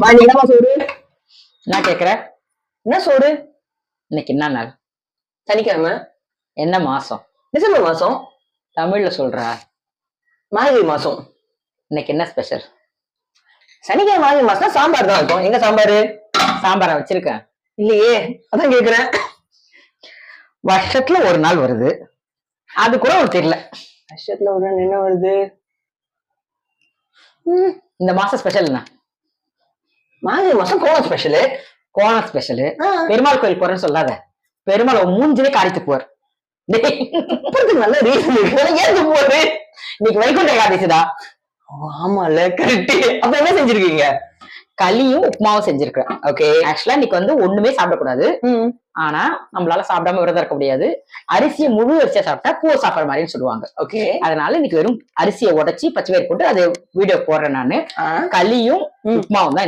என்னமா சோறு? என்ன கேக்குற? என்ன சோறு? இன்னைக்கு என்ன நாள்? சனிக்கிழமை. என்ன மாசம்? டிசம்பர் மாசம். தமிழ்ல சொல்ற. மார்கழி மாசம். இன்னைக்கு என்ன ஸ்பெஷல்? சனிக்கிழமை மார்கழி மாசம் சாம்பார் தான் இருக்கும். எங்க சாம்பாரு? சாம்பாரா வச்சிருக்கேன். இல்லையே, அதான் கேக்குறேன். வருஷத்துல ஒரு நாள் வருது, அது கூட உனக்கு தெரியல. வருஷத்துல ஒரு நாள் என்ன வருது? இந்த மாசம் ஸ்பெஷல் என்ன? மார்கழி மாசம் கோலம் ஸ்பெஷலு. கோலம் ஸ்பெஷலு. பெருமாள் கோயில் போறேன்னு சொல்லாத, பெருமாள் மூஞ்சிலே காரித்து போர். நல்ல ரீசன் இருக்கு. ஏன் போரு? இன்னைக்கு வைகுண்ட ஏகாதசிதா. ஆமால, கரெக்ட். அப்ப என்ன செஞ்சிருக்கீங்க? களியும் உப்புமாவும் செஞ்சிருக்கேன். ஓகே. ஆக்சுவலா இன்னைக்கு ஒண்ணுமே சாப்பிடக்கூடாது. ஆனா நம்மளால சாப்பிடாம விரதம் இருக்க முடியாது. அரிசியை முழு அரிசியா சாப்பிட்டா பூவை சாப்பிடுற மாதிரின்னு சொல்லுவாங்க. ஓகே. அதனால இன்னைக்கு வெறும் அரிசியை உடைச்சி பச்சை பயிர் போட்டு அதை வீடியோ போடுறேன் நானு. களியும் உப்புமாவும் தான்